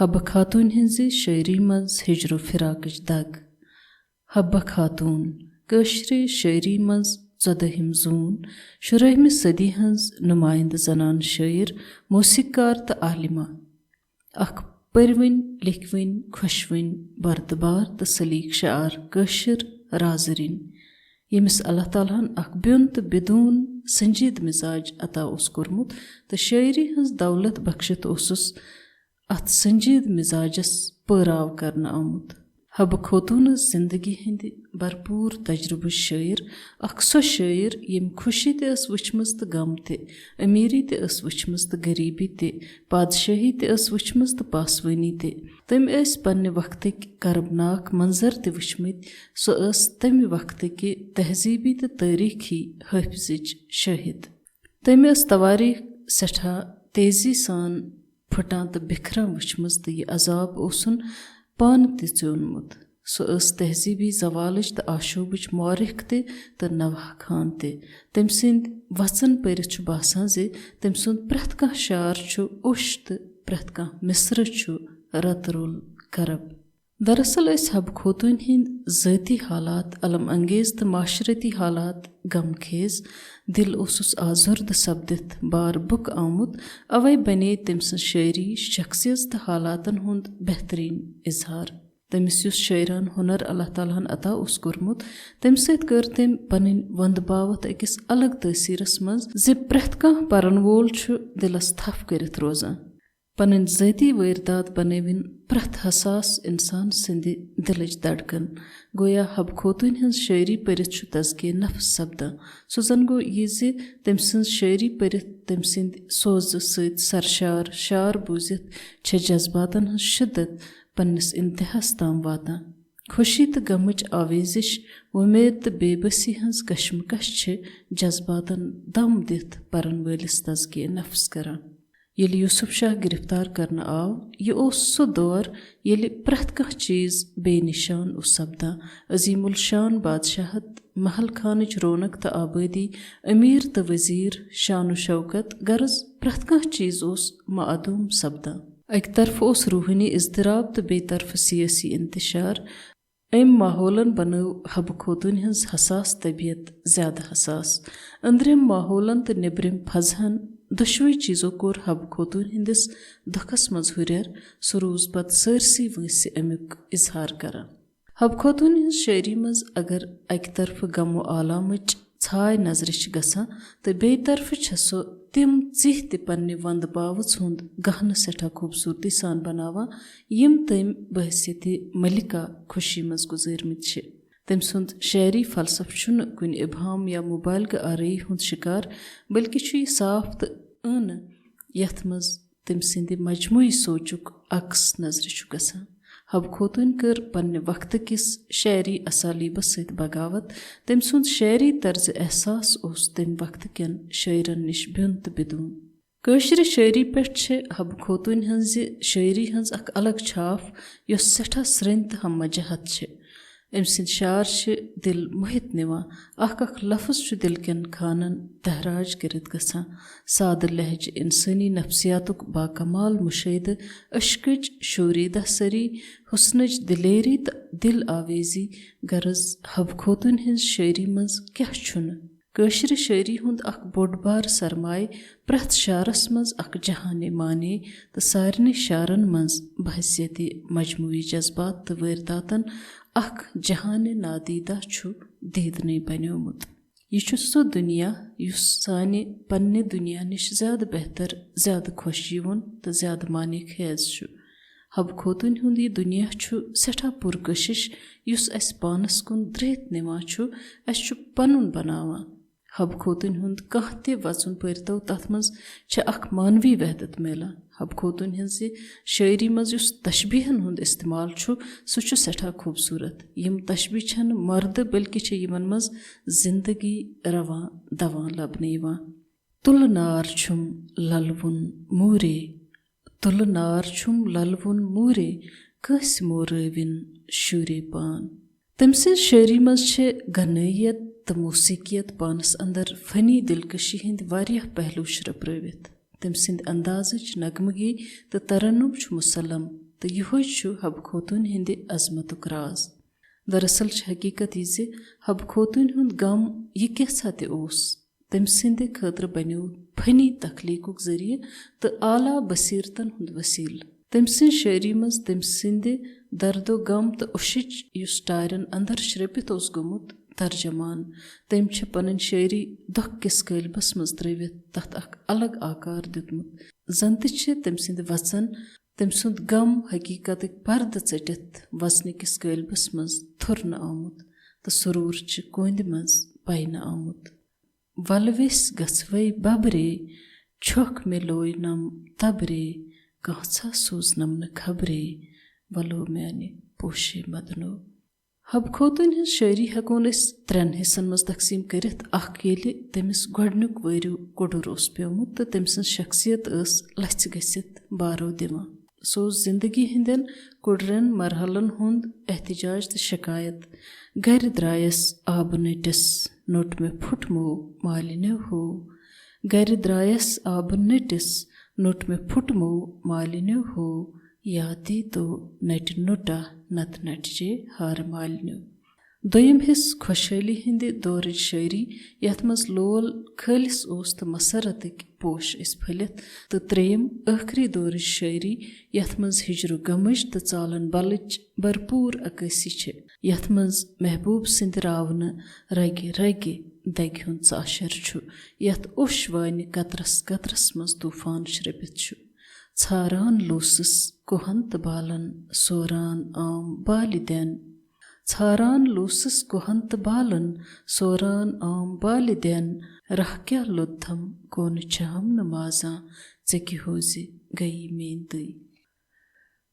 حبہ خاتون ہنزِ شاعری منز ہجر و فراقٕچ دگ. حبہ خاتون کٲشرِ شاعری منز 14ہِم زوٗن 16ہمہِ صدی ہٕنٛز نُمایندٕ زنانہٕ شٲعر، موسیٖقار تہٕ عالمہ. اکھ پٔرۍوٕنۍ لیکھوٕنۍ خۄشوٕنۍ بردبار تہٕ سلیٖق شعار کٲشِر رازرٕنۍ، ییٚمِس اللہ تعالیٰ ہن اکھ بیوٚن تہٕ بدوٗن سنجیٖدٕ مِزاج عطا اوس کوٚرمُت تہٕ شٲعری ہٕنٛز دولت بخشِتھ اوسُس اتھ سنجیٖدٕ مِزاجس پٲراو کرنہٕ آمُت. حبہ خوتوٗن ٲس زندگی ہٕنٛدِ برپوٗر تجرُبٕچ شٲعر، اکھ سۄ شٲعر ییٚمۍ خوشی تہِ ٲس وٕچھمٕژ تہٕ غم تہِ، أمیٖری تہِ ٲس وٕچھمٕژ تہٕ غریٖبی تہِ، پادشٲہی تہِ ٲس وٕچھمٕژ تہٕ پاسوٲنی تہِ. تٔمۍ ٲسۍ پننہِ وقتٕکۍ کربناک منظر تہِ وٕچھمٕتۍ. سۄ ٲس تمہِ وقتٕکہِ تہذیٖبی تہٕ تٲریٖخی حٲفظٕچ شٲہِد. تٔمۍ ٲس تواریٖخ سٮ۪ٹھاہ تیزی سان پھٕٹان تہٕ بِکھران وٕچھمٕژ تہٕ یہِ عذاب اوسُن پانہٕ تہِ ژیوٗنمُت. سۄ ٲس تہذیٖبی زوالٕچ تہٕ آشوبٕچ مورِخ تہِ تہٕ نوح خان تہِ. تٔمۍ سٕنٛدۍ وَژن پٔرِتھ چھُ باسان زِ تٔمۍ سُنٛد پرٛٮ۪تھ کانٛہہ شعر چھُ اوٚش تہٕ پرٛٮ۪تھ کانٛہہ مِثرٕ چھُ رتہٕ رول کرب. دراصل ٲسۍ حبہ خوتوٗنۍ ہٕنٛدۍ ذٲتی حالات علم انگیز تہٕ معاشرتی حالات غم خیز. دل اوسُس آزُردٕ سپدِتھ بار بُک آمُت. اوے بنے تٔمۍ سٕنٛز شٲعری شخصیت تہٕ حالاتن ہُنٛد بہتریٖن اظہار. تٔمِس یُس شٲعرانہٕ ہُنر اللہ تعالیٰ ہن عطا اوس کوٚرمُت، تمہِ سۭتۍ کٔر تٔمۍ پنٕنۍ وندٕ باوتھ أکِس الگ تٲثیٖرس منٛز زِ پرٛٮ۪تھ کانٛہہ پرن وول چھُ دلس تھپھ کٔرِتھ روزان. پنٕنۍ ذٲتی وٲرۍدات بنٲوِن پرٛٮ۪تھ حساس انسان سٕنٛدِ دلٕچ دھڑکن. گویا حبہ خوتوٗنۍ ہٕنٛز شٲعری پٔرِتھ چھُ تزکیہ نفس سپدان. سُہ زن گوٚو یہِ زِ تٔمۍ سٕنٛز شٲعری پٔرِتھ تٔمۍ سٕنٛدِ سوزٕ سۭتۍ سرشار شعر بوٗزِتھ چھےٚ جذباتن ہٕنٛز شدت پننِس انتہاہس تام واتان. خوشی تہٕ غمٕچ آویزش، وۄمید تہٕ بے بسی ہٕنٛز کشمکش چھِ جذباتن دم دِتھ پرن وٲلِس تزکیہ نفس کران. ییٚلہِ یوٗسف شاہ گرفتار کرنہٕ آو، یہِ اوس سُہ دور ییٚلہِ پرٛٮ۪تھ کانٛہہ چیٖز بے نِشان اوس سپدان. عظیٖم الشان بادشاہت، محل خانٕچ رونق تہٕ آبٲدی، أمیٖر تہٕ ؤزیٖر، شان و شوکت، غرض پرٛٮ۪تھ کانٛہہ چیٖز اوس معدوٗم سپدان. اکہِ طرفہٕ اوس روحٲنی اضطراب تہٕ بیٚیہِ طرفہٕ سیٲسی انتشار. أمۍ ماحولن بنٲو حبہ خوتوٗنۍ ہٕنٛز حساس طبیعت زیادٕ حساس. أنٛدرِم ماحولن تہٕ نیبرِم فضہن دۄشوے چیٖزو کوٚر حبہ خوتوٗنۍ ہٕنٛدِس دُکھس منٛز ہُرٮ۪ر. سُہ روٗز پتہٕ سٲرسٕے وٲنٛسہِ امیُک اظہار کران. حبہ خوتوٗنۍ ہٕنٛز شٲعری منٛز اگر اکہِ طرفہٕ غم و آلامٕچ ژھاے نظرِ چھِ گژھان تہٕ بیٚیہِ طرفہٕ چھےٚ سۄ تِم ژِہۍ تہِ پننہِ ونٛدٕ باوٕژ ہُنٛد گہنہٕ سٮ۪ٹھاہ خوٗبصوٗرتی سان بناوان یِم تٔمۍ بحثیتہِ ملکہ خوشی منٛز گُزٲرمٕتۍ چھِ. تٔمۍ سُنٛد شعری فلسفہٕ چھُنہٕ کُنہِ ابہام یا مُبالغہٕ آرٲیی ہُنٛد شِکار، بٔلکہِ چھُ یہِ صاف تہٕ ٲنہٕ یتھ منٛز تٔمۍ سٕنٛدِ مجموعی سونچُک عکس نظرِ چھُ گژھان. حبہ خوتوٗنۍ کٔر پننہِ وقتہٕ کِس شعری اسالیٖبس سۭتۍ بغاوت. تٔمۍ سُنٛد شعری طرزِ احساس اوس تمہِ وقتہٕ کٮ۪ن شٲعرن نِش بیوٚن تہٕ بدوٗن. کٲشرِ شٲعری پٮ۪ٹھ چھےٚ حبہ خوتوٗنۍ ہٕنٛزِ شٲعری ہٕنٛز اکھ الگ چھاپ یۄس سٮ۪ٹھاہ سرٛنۍ تہٕ ہم وجہت چھِ. أمۍ سٕنٛدۍ شعر چھِ دل موہِتھ نِوان. اکھ اکھ لفظ چھُ دل کٮ۪ن خانن دہراج کٔرِتھ گژھان. سادٕ لہجہِ، انسٲنی نفسیاتُک باکمال مُشٲہدٕ، اشکٕچ شوریٖدہ سٔری، حُسنٕچ دلیری تہٕ دل آویزی. غرض حبہ خوتوٗنۍ ہٕنٛز شٲعری منٛز کیٛاہ چھُنہٕ؟ کٲشرِ شٲعری ہُنٛد اکھ بوٚڑ بار سرمایہ، پرٛٮ۪تھ شعرس منٛز اکھ جہانِ معنے تہٕ سارنٕے شعرن منٛز بحثیتہِ مجموعی جذبات تہٕ وٲرۍداتن اکھ جہانِ نادیٖدہ چھُ دیٖدنٕے بنیومُت. یہِ چھُ سُہ دُنیا یُس سانہِ پننہِ دُنیا نِش زیادٕ بہتر، زیادٕ خۄش یِوُن تہٕ زیادٕ معنے خیز چھُ. حبہ خوتوٗنۍ ہُنٛد یہِ دُنیا چھُ سٮ۪ٹھاہ پُرکٔشش یُس اسہِ پانس کُن درٛٲتھ نِوان چھُ، اسہِ چھُ پنُن بناوان. حبہ خوتوٗنۍ ہُنٛد کانٛہہ تہِ وَژُن پٔرۍتو تتھ منٛز چھےٚ اکھ مانوی وحدت میلان. حبہ خوتوٗنۍ ہٕنٛزِ شٲعری منٛز یُس تشبیہن ہُنٛد استعمال چھُ سُہ چھُ سٮ۪ٹھاہ خوٗبصوٗرت. یِم تشبیہ چھنہٕ مردٕ بٔلکہِ چھِ یِمن منٛز زندگی رواں دوان لبنہٕ یِوان. تُلہٕ نار چھُم للوُن موٗرے، تُلہٕ نار چھُم للوُن موٗرے، کٲنٛسہِ مورٲوِن شوٗرے پان. تٔمۍ سٕنٛزِ شٲعری منٛز چھےٚ غنٲیت تہٕ موسیٖقیت پانس اندر فنی دلکشی ہٕنٛدۍ واریاہ پہلوٗ شرٛپرٲوِتھ. تٔمۍ سٕنٛدِ اندازٕچ نغمگی تہٕ ترنم چھُ مُسلم तो यह हब खोतून हिंद अजमतुक राज। दरअसल हकीकत यह हब खोतून हुंद गम यह कैसा तोस तम सिंद खतर बनो फनी तख्लीकुक जरिए तो आला बसीरतन हुंद वसील। तम सिंद शायरी मज तम सिंद दर्दो गम तो उशिच युस टारन अंदर श्रपित ओस गोमुत तर्जमान। तम पन शायरी दुख किस कलबस मज त्रिवित तथ अख अलग आकार दितमुत। जन तम सिंद वचन तम सुंद गम हकीकत पर्द चटित वचन किस कलबस मज थुर आमुत तो सुरूर कोंद मज पाइन आमुत। वलविस गसवै बबरे छोख में लोय नम तबरे कहा सूजनम न खबरे वलो मैंने पोशे मदनो। हब खोतून हज शायरी हेकोन त्रेन हिस्सन मज तकसीम करित। अख येलि तमिस गोडनुक वरियो कुडुर ओस पेमुत तो तम सं शख्सियत लछ गसित बारो दिवान। सो जिंदगी हिंदन कुडरन मरहलन हुंद एहतिजाज तो शिकायत। घर द्रायस आब नटिस नोट में फुटमो मालिन्यो हो। घर द्रायस आब नटिस नोट में फुटमो मालिन्यो हो। यादी तो नट नोटा नत नटजे हार मालिन्यो। दोयम हिस खुशहाली हिंद दौर शायरी यथ मज लोल खालिस ओस तो मसरतक पोश फलित। तो त्रेयम आखरी दौर शायरी यथ मज हिजर गमज तो चालन बलच भरपूर अक्सी छे। यथ मज महबूब सिंद रावन रगे रगे दग हुंद चाशर छु। यथ उश वानि कतरस कतरस मज तूफान श्रपित छु। छारान लूसस कुहंत बालन सोरान आम बालिदैन। छारान लूसस कुहंत बालन सोरान आम बालिदैन। रह क्या लुद्धम कोन चाम नमाजा चेकि होजी गई मेन दई।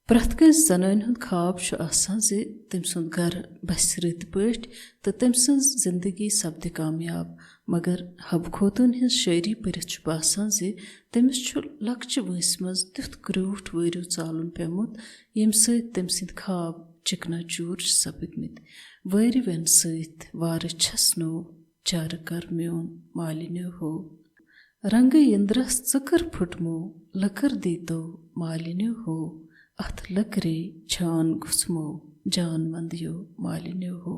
प्रथ कस जनान हुंद ख्वाब आसान जे तम सुंद घर बस रत पट तो तम सज जिंदगी सपद कामयाब। मगर हब खोतून हज शायरी पढ़ित बासान जे तमिस लक्च वंस मज तुथ क्रूठ वरियो चालुन पेमुत यम सत तम सिंद ख्वाब चिकना चूर सपदमित। वारि वन सत वार छसनो चार कर म्योन मालिन्यो हो। रंग इंद्रस चकर फुटमो लकर दीतो मालिन्यो हो। अथ लकरे छान घुसमो जान मंदियो मालिन्यो हो।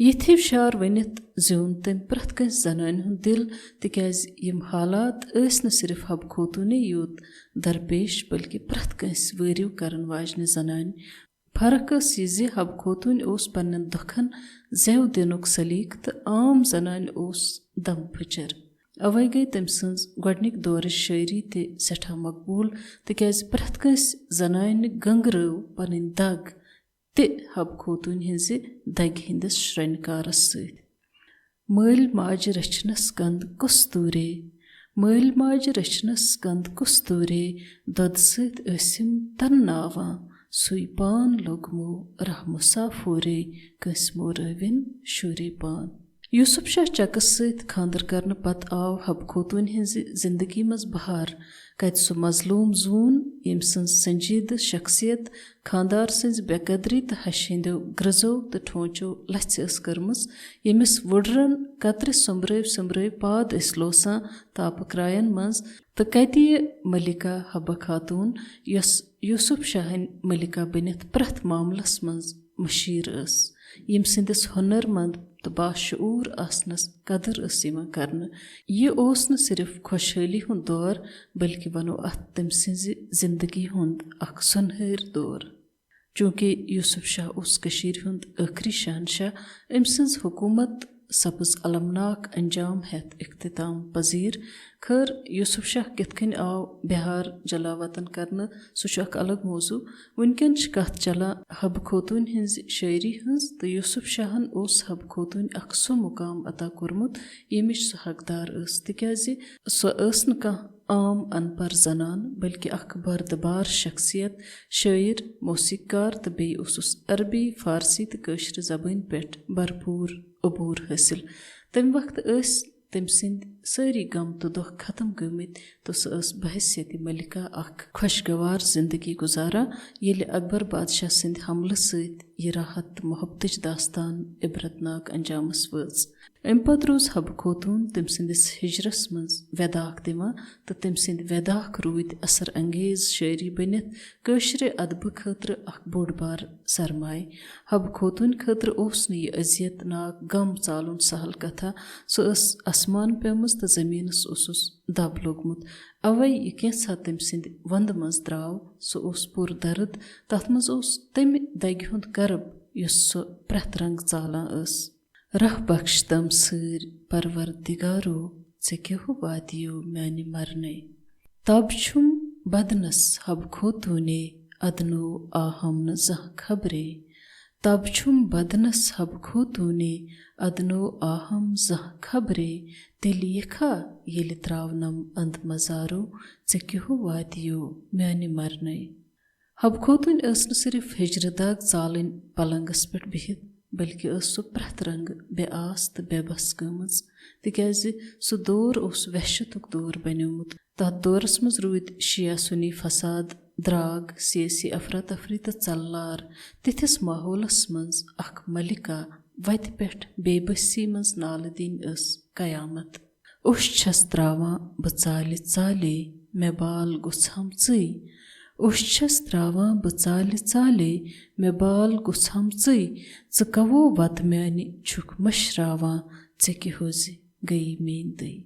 यथि शार वनित जोन तम प्रथ कस जनान हुंद दिल तिकाज यम हालात न सिर्फ हब खोतून योत दरपेश बल्कि प्रथ कस वरियो करन वाजन जनान। फर्क यह हब खोतून ओस पन्न दुखन जेव दिनुक सलीक तो आम जनान ओस दम फचर। अवै गई तम सज गोडनिक दौर शायरी ते सठा मकबूल तिकाज प्रथ कस जनान गंगरव पन दग ते हब खोतून हज दग हिंदस श्रनकारस सत। मल माज रचनस कंद कुस्तूरे मल माज रचनस कंद कुस्तूरे दद सत असिम तन्नावा सुई पान लोगमो रह मुसाफोरे कसमो रविन शुरे पान। यूसुफ शाह चकस सत खानदर करने पत आव हब खोतून हज जिंदगी मज बहार। कत सो मजलूम जून यम सं संजीद शख्सियत खानदार सज बेकदरी तो हश हिंदो ग्रजो तो ठोंचो लच कर्मस यमिस वुडरन कतर सुम्ब्रव सुम्ब्रव पाद लोसा तापक्रायन मज तो कति मलिका हब खातून यस यूसुफ शाहन मलिका बनित प्रथ मामलस मज मशीर यम सिंदस हुनरमंद तो बाशऊर आसनस कदर करन। यह ओस न सिर्फ खुशहाली हुंद दौर बल्कि वनो अत तम सिंज जिंदगी हुंद अख सुनहर दौर। चूंकि यूसुफ शाह उस कशीर हुंद आखरी शहनशाह अम सिंज हुकूमत सपज अलमनाक अंजाम हेत इख्तिताम पजीर। खैर यूसुफ शाह कितकन आव बिहार जलावतन करन सह अलग मौजू। वनकन कत चला हब खोतून हज शायरी हज तो यूसुफ शाहन ओस हब खोतून अख सो मुकाम अता कोरमुत यमिश सह हकदार तिकाज सह न कह आम अनपर जनान बल्कि अख बर्दबार शख्सियत शायर मौसीकार तो बे उस अरबी फारसी तो कशर जबान पे भरपूर अबूर हासिल। तम वक्त तम सिंद सारी गम तो दुख खत्म गमित तो सह बहसियत मलिका अख खुशगवार जिंदगी गुजारा येले अकबर बादशाह सिंद हमल सत यह राहत मोहब्बत दास्तान इबरतनाक अंजामस वच। अमि पत रोज हब खोतून तम सिंदिस हिजरस मज वेदाख दिवान तो तम सिंद वेदाख रूद असर अंगेज शायरी बनित कशरे अदब खतर अख बोड़ बार सरमाय। हब खोतून खतर ओस न यह अजियत नाक गम चालुन सहल कथा सो आसमान पेमस तो जमीनस ओसुस दब लोगमुत। अवै यह कैसा तम सिंद वंद मज द्राव सो ओस पुर दर्द तथ मज ओस तम दगि हुंद करब युस सो प्रथ रंग चालान अस। रह बख्श तम सर परवरदिगारो चे क्यों वादियो म्यानि मरने। तब छुम बदनस हब खोतूने अदनो आहम न जह खबरे। तब छुम बदनस हब खोतूने अदनो आहम जह खबरे। तिल यखा येल त्रावनम अंद मजारो चे क्यों वादियो म्यानि मरने। हब खोतून अस न सिर्फ हिजरदाग चालन पलंगस पे बिहित बल्कि सो प्रथ रंग बे आस तो बेबस गमज तिकाज सो दौर ओस वहशतुक दौर बन्योमुत। तथ दौरस मज रूद शिया सुनी फसाद द्राग सियासी अफरा तफरी तो चल्लार। तिथिस माहौलस मज अख मलिका वत पेठ बेबसी मज नाल दिन अस कयामत। उश छस त्रावां बह चालि चाले मे बाल गुछम चई। उश छस त्रावां बह चालि चाले मे बाल गुछम चई। च कवो वत म्यानि छुक मशरावां चे कि होज गई मेन दई।